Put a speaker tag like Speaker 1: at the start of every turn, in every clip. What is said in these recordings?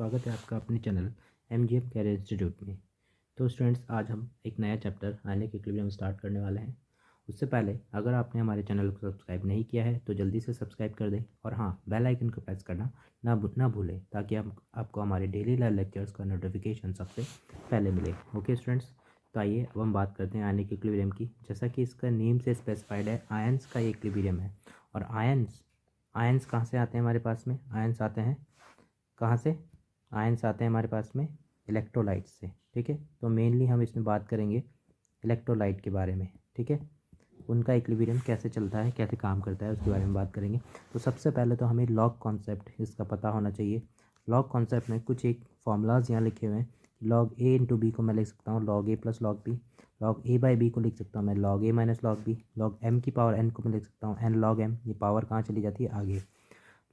Speaker 1: स्वागत है आपका अपने चैनल MGM कैरियर इंस्टीट्यूट में। तो स्टूडेंट्स, आज हम एक नया चैप्टर आयनिक इक्विलिब्रियम स्टार्ट करने वाले हैं। उससे पहले अगर आपने हमारे चैनल को सब्सक्राइब नहीं किया है तो जल्दी से सब्सक्राइब कर दें और हाँ, बेल आइकन को प्रेस करना ना भूलें ताकि आपको हमारे डेली लाइव लेक्चर्स का नोटिफिकेशन सबसे पहले मिले। ओके स्टूडेंट्स, तो आइए अब हम बात करते हैं आयनिक इक्विलिब्रियम की। जैसा कि इसका नेम से स्पेसिफाइड है, आयंस का इक्विलिब्रियम है। और आयंस कहाँ से आते हैं हमारे पास में? आयंस आते हैं कहाँ से? आयंस आते हैं हमारे पास में इलेक्ट्रोलाइट से। ठीक है, तो मेनली हम इसमें बात करेंगे इलेक्ट्रोलाइट के बारे में। ठीक है, उनका इक्विलिब्रियम कैसे चलता है, कैसे काम करता है, उसके बारे में बात करेंगे। तो सबसे पहले तो हमें लॉग कॉन्सेप्ट इसका पता होना चाहिए। लॉग कॉन्सेप्ट में कुछ एक फॉर्मूलाज यहाँ लिखे हुए हैं। लॉग ए इंटू बी को मैं लिख सकता हूँ log A plus log B. Log A by B को लिख सकता हूँ मैं log A minus log B. Log M की पावर एन को मैं लिख सकता हूँ एन लॉग एम। ये पावर कहाँ चली जाती है? आगे।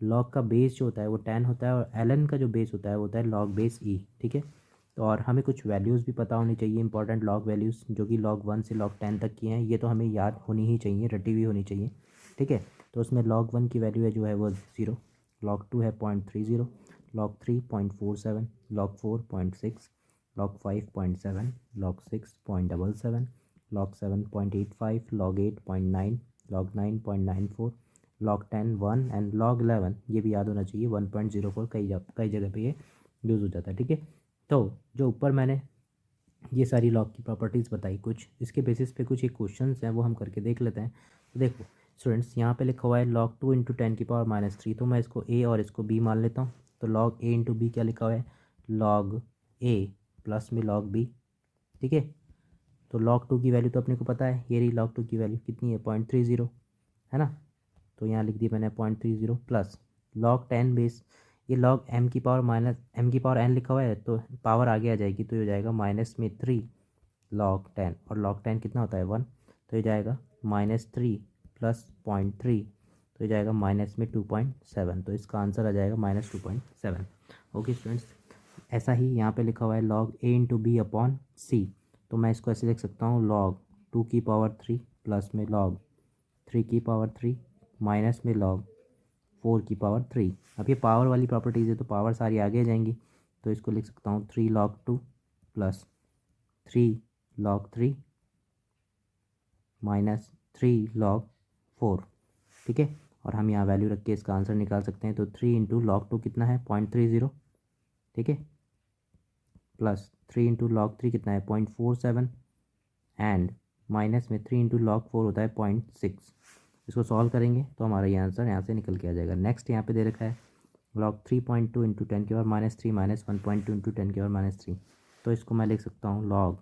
Speaker 1: लॉग का बेस जो होता है वो 10 होता है और एलन का जो बेस होता है वो होता है लॉग बेस ई। ठीक है, तो और हमें कुछ वैल्यूज़ भी पता होनी चाहिए, इंपॉर्टेंट लॉग वैल्यूज़ जो कि लॉग 1 से लॉग 10 तक की हैं। ये तो हमें याद होनी ही चाहिए, रटी हुई होनी चाहिए। ठीक है, तो उसमें लॉग 1 की वैल्यू है जो है वो 0, लॉग 2 है 0.30, log 3 0.47, log 4 0.6, log 5 0.7, log 6 0.77, log 7 0.85, log 8 0.9, log 9 0.94, log 10 1 and log 11 ये भी याद होना चाहिए 1.04। कई जगह पे ये यूज़ हो जाता है। ठीक है, तो जो ऊपर मैंने ये सारी लॉग की प्रॉपर्टीज़ बताई, कुछ इसके बेसिस पे कुछ एक क्वेश्चंस हैं वो हम करके देख लेते हैं। तो देखो स्टूडेंट्स, यहाँ पे लिखा हुआ है लॉग 2 इंटू 10 की पावर -3, तो मैं इसको ए और इसको बी मान लेता हूँ। तो लॉग ए इंटू बी क्या लिखा हुआ है? लॉग ए प्लस में लॉग बी। ठीक है, तो लॉग 2 की वैल्यू तो अपने को पता है, ये रही लॉग 2 की वैल्यू कितनी है? 0.30 है ना। तो यहाँ लिख दिया मैंने 0.30 प्लस लॉग 10 बेस, ये लॉग एम की पावर माइनस एम की पावर एन लिखा हुआ है तो पावर आगे आ जाएगी, तो ये हो जाएगा -3 लॉग 10, और लॉग 10 कितना होता है? 1, तो ये जाएगा -3 प्लस 0.3, तो ये जाएगा -2.7। तो इसका आंसर आ जाएगा -2.7। ओके स्टूडेंट्स, ऐसा ही यहाँ पे लिखा हुआ है लॉग ए इंटू बी अपॉन सी, तो मैं इसको ऐसे लिख सकता हूँ लॉग 2 की पावर 3 प्लस में लॉग 3 की पावर 3 माइनस में लॉग 4 की पावर 3। अब ये पावर वाली प्रॉपर्टीज़ है तो पावर सारी आगे आ जाएंगी, तो इसको लिख सकता हूँ 3 log 2 plus 3 log 3 minus 3 log 4। ठीक है, और हम यहाँ वैल्यू रख के इसका आंसर निकाल सकते हैं। तो 3 इंटू लॉग 2 कितना है? 0.30। ठीक है, प्लस 3 इंटू लॉग 3 कितना है? 0.47 एंड माइनस में 3 इंटू लॉग 4 होता है 0.6। इसको सॉल्व करेंगे तो हमारा ये आंसर यहाँ से निकल के आ जाएगा। नेक्स्ट यहाँ पे दे रखा है लॉग 3.2 इंटू 10 की पावर -3 माइनस 1.2 इंटू 10 की पावर -3, तो इसको मैं लिख सकता हूँ लॉग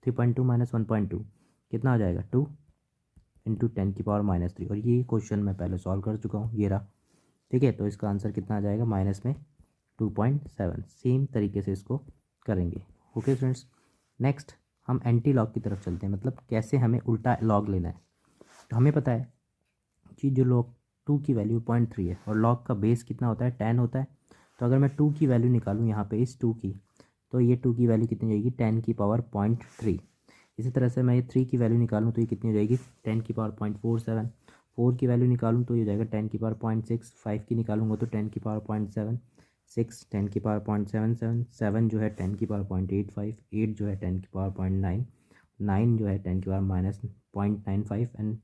Speaker 1: 3.2 माइनस 1.2 कितना हो जाएगा? 2 इंटू 10 की पावर -3, और ये क्वेश्चन मैं पहले सॉल्व कर चुका हूँ, ये रहा। ठीक है, तो इसका आंसर कितना आ जाएगा? माइनस में 2.7। सेम तरीके से इसको करेंगे। ओके स्टूडेंट्स, नेक्स्ट हम एंटी लॉग की तरफ चलते हैं, मतलब कैसे हमें उल्टा लॉग लेना है। तो हमें पता है कि जो लॉग 2 की वैल्यू 0.3 है और लॉग का बेस कितना होता है? 10 होता है। तो अगर मैं 2 की वैल्यू निकालूँ यहाँ पे इस 2 की, तो ये 2 की वैल्यू कितनी हो जाएगी? 10 की पावर 0.3। इसी तरह से मैं ये 3 की वैल्यू निकालूँ तो ये कितनी हो जाएगी? 10 की पावर 0.47। 4 की वैल्यू निकालूँ तो ये हो जाएगा 10 की पावर 0.6। 5 की निकालूंगा तो 10 की पावर 0.7। 6 10 की पावर 0.77। 7 जो है 10 की पावर 0.85। 8 जो है 10 की पावर 0.9। 9 जो है 10 की पावर -0.95 एंड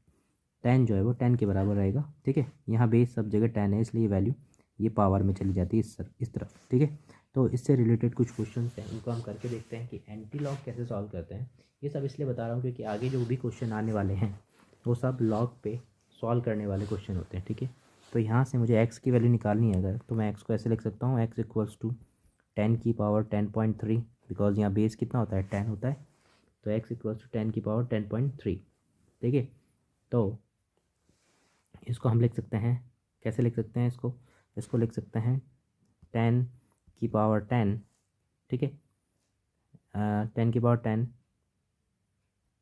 Speaker 1: 10 जो है वो 10 के बराबर रहेगा। ठीक है, यहाँ बेस सब जगह 10 है, इसलिए वैल्यू ये पावर में चली जाती है इस तरफ। ठीक है, तो इससे रिलेटेड कुछ क्वेश्चन हैं, उनको हम करके देखते हैं कि एंटी लॉग कैसे सॉल्व करते हैं। ये सब इसलिए बता रहा हूँ क्योंकि आगे जो भी क्वेश्चन आने वाले हैं वो सब लॉग पे सॉल्व करने वाले क्वेश्चन होते हैं। ठीक है, तो यहाँ से मुझे एक्स की वैल्यू निकालनी है अगर, तो मैं एक्स को ऐसे लिख सकता हूँ एक्स इक्वल्स टू 10 की पावर 10.3, बिकॉज यहाँ बेस कितना होता है? 10 होता है। तो एक्स इक्वल्स टू 10 की पावर 10.3। ठीक है, तो इसको हम लिख सकते हैं, कैसे लिख सकते हैं इसको? इसको लिख सकते हैं 10 की पावर 10। ठीक है, 10 की पावर 10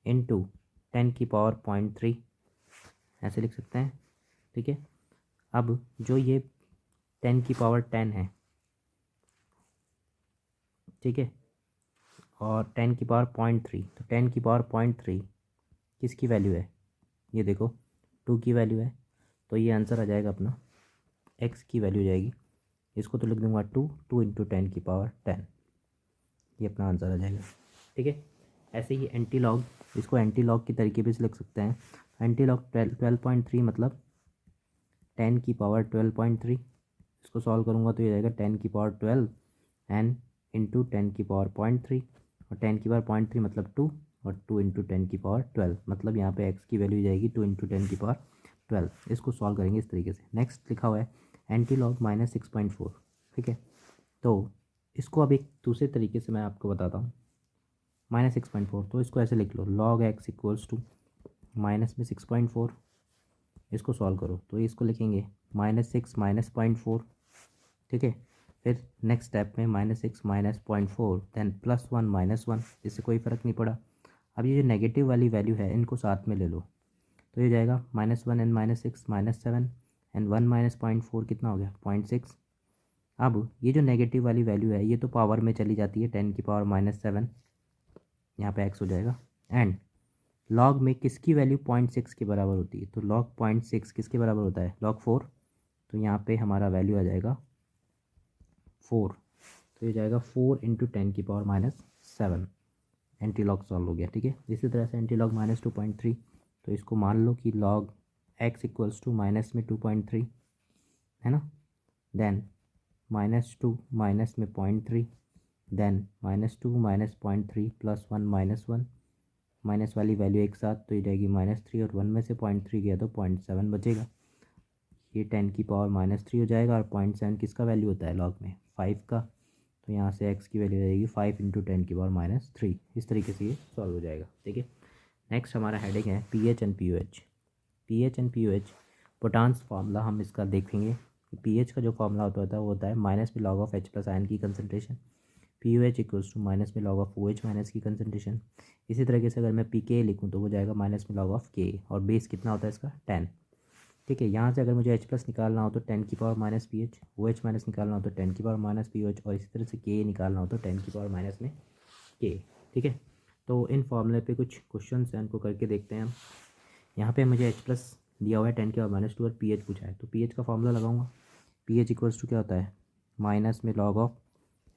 Speaker 1: इंटू 10 की पावर 0.3 ऐसे लिख सकते हैं। ठीक है, अब जो ये 10 की पावर 10 है, ठीक है, और 10 की पावर 0.3, तो 10 की पावर 0.3 किसकी वैल्यू है? ये देखो 2 की वैल्यू है, तो ये आंसर आ जाएगा अपना, एक्स की वैल्यू जाएगी इसको तो लिख दूंगा 2 इंटू 10⁻10, ये अपना आंसर आ जाएगा। ठीक है, ऐसे ही एंटी लॉग, इसको एंटी लॉग की तरीके भी से लिख सकते हैं। एंटी लॉग 12.3 मतलब 10⁻12.3, इसको सॉल्व करूँगा तो ये जाएगा 10⁻12 एन इंटू 10⁻03, और 10⁻03 मतलब 2, और 2 इंटू 10⁻12 मतलब यहाँ पे एक्स की वैल्यू जाएगी 2 इंटू 10⁻12। इसको सॉल्व करेंगे इस तरीके से। नेक्स्ट लिखा हुआ है एंटी लॉग -6.4। ठीक है, तो इसको अब एक दूसरे तरीके से मैं आपको बताता हूँ। -6.4, तो इसको ऐसे लिख लो, log x equals to minus में 6.4। इसको सॉल्व करो तो इसको लिखेंगे -6 -0.4। ठीक है, फिर नेक्स्ट स्टेप में -6 -0.4 देन +1 -1, इससे कोई फ़र्क नहीं पड़ा। अब ये जो नेगेटिव वाली वैल्यू है इनको साथ में ले लो, तो ये जाएगा -1 एंड -6 -7 एंड 1 -0.4 कितना हो गया 0.6। अब ये जो नेगेटिव वाली वैल्यू है ये तो पावर में चली जाती है 10⁻⁻7, यहाँ पे x हो जाएगा। एंड लॉग में किसकी वैल्यू 0.6 के बराबर होती है, तो लॉग 0.6 किसके बराबर होता है, log 4। तो यहाँ पे हमारा वैल्यू आ जाएगा 4, तो ये जाएगा 4 इंटू 10⁻⁻7। एंटी लॉग सॉल्व हो गया। ठीक है, इसी तरह से एंटी लॉग -2.3, तो इसको मान लो कि log x equals to minus में 2.3 है ना, देन -2 माइनस में 0.3, देन -2 -0.3 +1 -1, माइनस वाली वैल्यू एक साथ तो ये जाएगी -3, और 1 में से 0.3 गया तो 0.7 बचेगा। ये 10⁻³ हो जाएगा, और 0.7 किसका वैल्यू होता है लॉग में 5 का, तो यहाँ से x की वैल्यू रहेगी 5 इंटू 10⁻³ इस तरीके से ये सॉल्व हो जाएगा। ठीक है, नेक्स्ट हमारा हेडिंग है pH and POH। pH and POH पोटांस फार्मूला हम इसका देखेंगे। pH का जो फार्मूला होता है वो होता है माइनस में log of H plus ion की concentration, POH equals to minus में log ऑफ OH माइनस की कंसनट्रेशन। इसी तरीके से अगर मैं pK लिखूँ तो वो जाएगा माइनस में log ऑफ K, और बेस कितना होता है इसका 10। ठीक है, यहाँ से अगर मुझे H प्लस निकालना हो तो 10⁻⁻PH, OH माइनस निकालना हो तो 10⁻⁻POH, और इसी तरह से K निकालना हो तो 10⁻⁻K। ठीक है, तो इन फॉर्मूले पे कुछ क्वेश्चन हैं, उनको करके देखते हैं हम। यहाँ पे मुझे H प्लस दिया हुआ है 10⁻⁻2 और PH पूछा है, तो PH का फॉर्मूला लगाऊंगा। PH इक्वल्स टू क्या होता है माइनस में log of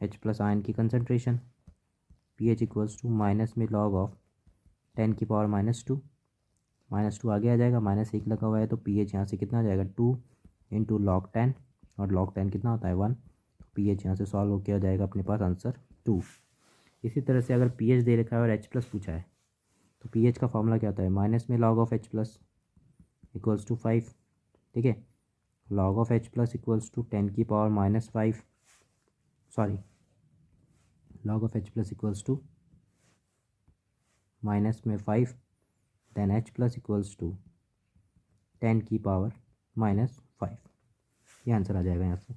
Speaker 1: H plus ion की concentration, PH equals to minus में log ऑफ 10⁻⁻2, -2 आगे आ जाएगा, -1 लगा हुआ है तो PH यहाँ से कितना आ जाएगा 2 इंटू log 10, और log 10 कितना होता है 1, तो PH यहाँ से सॉल्व होकर आ जाएगा अपने पास आंसर 2। इसी तरह से अगर PH दे रखा है और H प्लस पूछा है तो PH का फॉर्मूला क्या होता है माइनस में log of H plus equals to 5। ठीक है, log of H plus equals to 10⁻⁻5, sorry log of H plus equals to minus में 5, then H plus equals to 10⁻⁻5, ये आंसर आ जाएगा यहाँ से।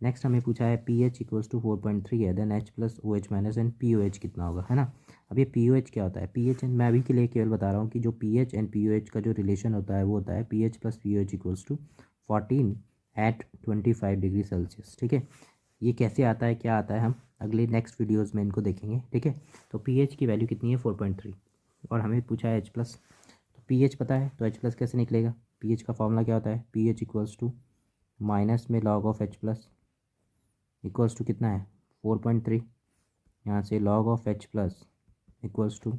Speaker 1: नेक्स्ट हमें पूछा है pH इक्वल्स टू 4.3 है, then H plus OH minus and POH कितना होगा, है ना। अब ये POH क्या होता है, PH एंड मैं अभी के लिए केवल बता रहा हूँ कि जो PH एंड POH का जो रिलेशन होता है वो होता है PH plus POH equals to 14 at 25 degree Celsius. ठीक है, ये कैसे आता है क्या आता है हम अगले नेक्स्ट वीडियोज़ में इनको देखेंगे। ठीक है, तो PH की वैल्यू कितनी है 4.3, और हमें पूछा है H प्लस, तो PH पता है तो H प्लस कैसे निकलेगा। PH का फॉर्मूला क्या होता है PH इक्वल्स टू माइनस में log of H plus equals to कितना है 4.3, यहाँ से log of H plus equals to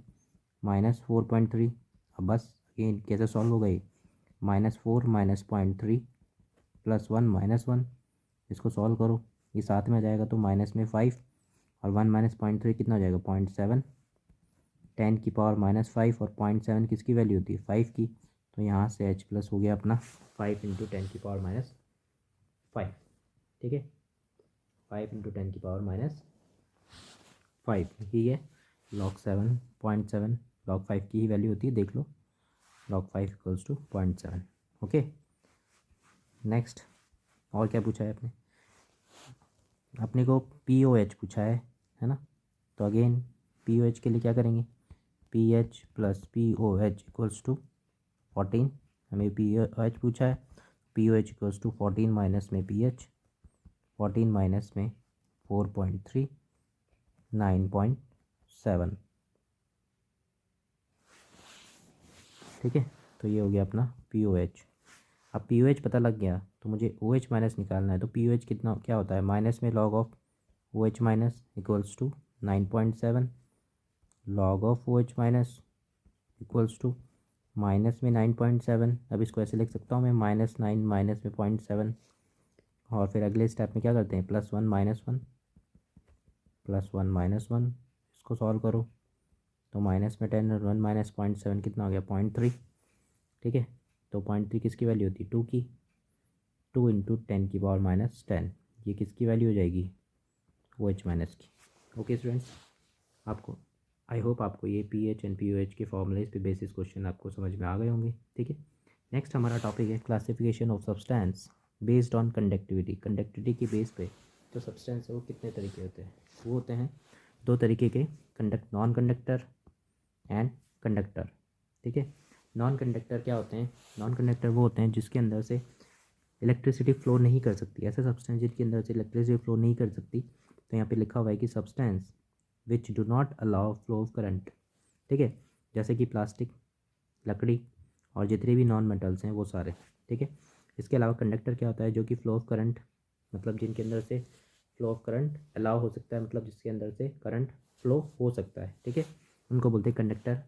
Speaker 1: -4.3। अब बस ये कैसे सॉल्व हो गई, -4 -0.3 +1 -1, इसको सॉल्व करो, ये साथ में आ जाएगा तो माइनस में 5, और 1 -0.3 कितना हो जाएगा 0.7, 10⁻⁻5, और 0.7 किसकी वैल्यू होती है 5 की, तो यहाँ से H प्लस हो गया अपना 5 इंटू 10⁻⁻5। ठीक है, 5 इंटू 10⁻⁻5 ही है log 7.7, log 5 की ही वैल्यू होती है, देख लो log 5 equals to 0.7। Okay, next और क्या पूछा है अपने को POH पूछा है ना। तो अगेन POH के लिए क्या करेंगे, PH plus POH equals to 14, हमें POH पूछा है, POH इक्वल्स टू 14 माइनस में PH, 14 माइनस में 4.3 9.7। ठीक है, तो ये हो गया अपना POH। अब POH पता लग गया तो तो मुझे OH माइनस निकालना है। तो POH कितना क्या होता है, माइनस में log of OH minus equals to 9.7, log of OH minus equals to minus में 9.7। अब इसको ऐसे लिख सकता हूँ मैं, -9 माइनस में 0.7। और फिर अगले स्टेप में क्या करते हैं, +1 -1 +1 -1, इसको सॉल्व करो तो माइनस में 10 और 1 माइनस 0.7 कितना हो गया, 0.3। ठीक है, तो 0.3 किसकी वैल्यू होती है, 2 की। 2 इंटू 10⁻⁻10, ये किसकी वैल्यू हो जाएगी, OH माइनस की। ओके स्टूडेंट्स, आपको आई होप आपको ये PH एंड POH के फॉर्मूलेज पे बेसिस क्वेश्चन आपको समझ में आ गए होंगे। ठीक है, नेक्स्ट हमारा टॉपिक है classification of substance based on conductivity. Conductivity के बेस पे जो सब्सटेंस है वो कितने तरीके होते हैं, वो होते हैं 2 तरीके के, नॉन कंडक्टर एंड कंडक्टर। ठीक है, नॉन कंडक्टर क्या होते हैं, नॉन कंडक्टर वो होते हैं जिसके अंदर से इलेक्ट्रिसिटी फ्लो नहीं कर सकती, ऐसे सब्सटेंस जिनके अंदर से इलेक्ट्रिसिटी फ्लो नहीं कर सकती। तो यहाँ पे लिखा हुआ है कि substance which do not allow flow of current. ठीक है, जैसे कि प्लास्टिक, लकड़ी और जितने भी नॉन मेटल्स हैं वो सारे। ठीक है, इसके अलावा कंडक्टर क्या होता है, जो कि फ्लो ऑफ करंट, मतलब जिनके अंदर से फ्लो ऑफ करंट अलाउ हो सकता है, मतलब जिसके अंदर से करंट फ्लो हो सकता है। ठीक है, उनको बोलते हैं कंडक्टर।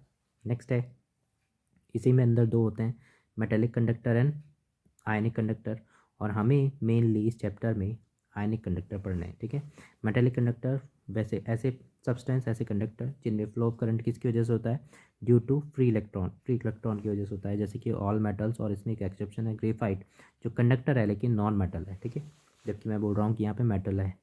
Speaker 1: नेक्स्ट है, इसी में अंदर 2 होते हैं, metallic conductor and ionic conductor. और हमें मेनली इस चैप्टर में आयनिक कंडक्टर पढ़ना है। ठीक है, मेटेलिक कंडक्टर वैसे ऐसे सब्सटेंस, ऐसे कंडक्टर जिनमें फ्लो ऑफ करंट किसकी वजह से होता है, ड्यू टू फ्री इलेक्ट्रॉन की वजह से होता है, जैसे कि ऑल मेटल्स। और इसमें एक एक्सेप्शन है, ग्रेफाइट, जो कंडक्टर है लेकिन नॉन मेटल है। ठीक है, जबकि मैं बोल रहा हूँ कि यहाँ पे मेटल है।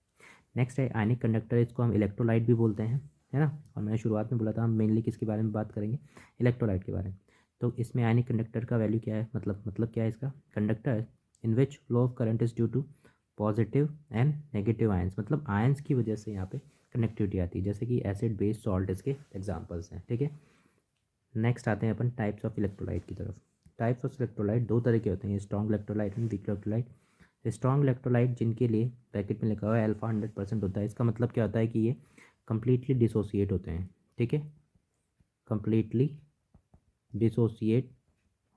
Speaker 1: नेक्स्ट है आयनिक कंडक्टर, इसको हम इलेक्ट्रोलाइट भी बोलते हैं, है ना। और मैंने शुरुआत में बोला था हम मेनली किसके बारे में बात करेंगे, इलेक्ट्रोलाइट के बारे में। तो इसमें आयनिक कंडक्टर का वैल्यू क्या है, मतलब क्या है इसका, conductor in which flow of current is due to positive and negative ions, मतलब आयंस की वजह से यहाँ पे कनेक्टिविटी आती है, जैसे कि एसिड, बेस, सॉल्ट इसके एग्जांपल्स हैं। ठीक है, नेक्स्ट आते हैं अपन टाइप्स ऑफ इलेक्ट्रोलाइट की तरफ। टाइप्स ऑफ इलेक्ट्रोलाइट 2 तरह के होते हैं, strong electrolyte and weak electrolyte. Strong electrolyte जिनके लिए ब्रैकेट में लिखा हुआ है अल्फा 100% होता है, इसका मतलब क्या होता है कि ये कम्प्लीटली डिसोसिएट होते हैं। ठीक है, कम्प्लीटली डिसोसिएट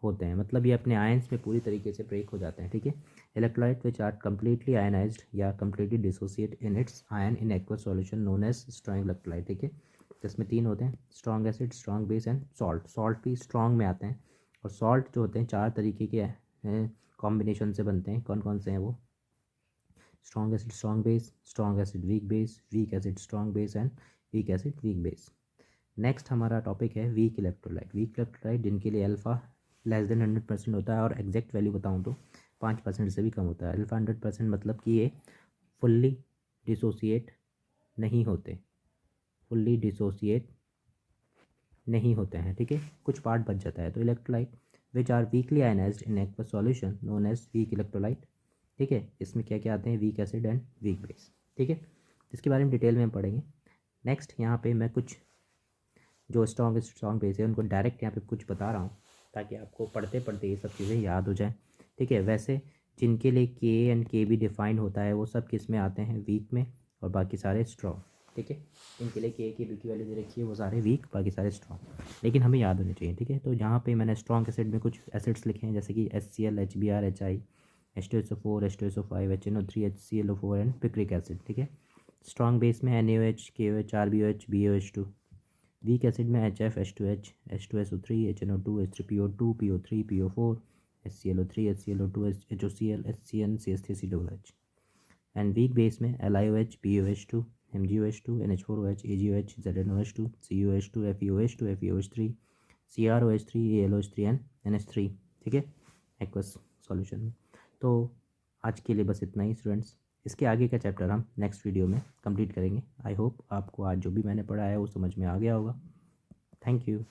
Speaker 1: होते हैं, मतलब ये अपने आयंस में पूरी तरीके से ब्रेक हो जाते हैं। ठीक है, electrolyte which are completely ionized या completely dissociate in its ion in aqueous solution known as strong electrolyte. ठीक है, जिसमें 3 होते हैं, strong acid, strong base and salt. Salt भी स्ट्रॉन्ग में आते हैं। और सॉल्ट जो होते हैं 4 तरीके के कॉम्बिनेशन से बनते हैं। कौन कौन से हैं वो, strong acid strong base, strong acid weak base, weak acid strong base and weak acid weak base. Next हमारा टॉपिक है वीक इलेक्ट्रोलाइट। वीक इलेक्ट्रोलाइट जिनके लिए अल्फ़ा <100% होता है, और एग्जैक्ट वैल्यू बताऊँ तो 5% से भी कम होता है। अल्फ़ा 100% मतलब कि ये फुल्ली डिसोसिएट नहीं होते, फुल्ली डिसोसिएट नहीं होते हैं। ठीक है, कुछ पार्ट बच जाता है। तो electrolyte which are weakly ionized in aqueous solution known as weak electrolyte. ठीक है, इसमें क्या क्या आते हैं, weak acid and weak base. ठीक है, इसके बारे में डिटेल में पढ़ेंगे। नेक्स्ट यहाँ पे मैं कुछ जो स्ट्रॉन्ग बेस है उनको डायरेक्ट यहाँ पे कुछ बता रहा हूँ, ताकि आपको पढ़ते पढ़ते ये सब चीज़ें याद हो जाएँ। ठीक है, वैसे जिनके लिए के एंड के भी डिफाइंड होता है वो सब किस में आते हैं, वीक में, और बाकी सारे स्ट्रॉन्ग। ठीक है, इनके लिए के की बी की वैल्यू दे रखी है, वो सारे वीक, बाकी सारे स्ट्रॉन्ग, लेकिन हमें याद होने चाहिए। ठीक है, तो यहाँ पे मैंने स्ट्रॉन्ग एसिड में कुछ एसिड्स लिखे हैं, जैसे कि HCl, HBr, HI, H2SO4, H2SO5, HNO3, HClO4 and picric acid. ठीक है, स्ट्रॉन्ग बेस में NaOH, KOH, RbOH, BOH2। Weak acid में HF, H2H, H2SO3, HNO2, H3PO2, PO3, PO4, HClO3, HClO2, HOCl, HCN, CH3COOH। And weak base में LiOH, BOH2, MgOH2, NH4OH, AgOH, ZnOH2, COH2, FeOH2, FeOH3, CrOH3, AlOH3 and NH3। ठीक है, aqueous solution में। तो आज के लिए बस इतना ही स्टूडेंट्स, इसके आगे का चैप्टर हम नेक्स्ट वीडियो में कंप्लीट करेंगे। आई होप आपको आज जो भी मैंने पढ़ा है वो समझ में आ गया होगा। Thank you.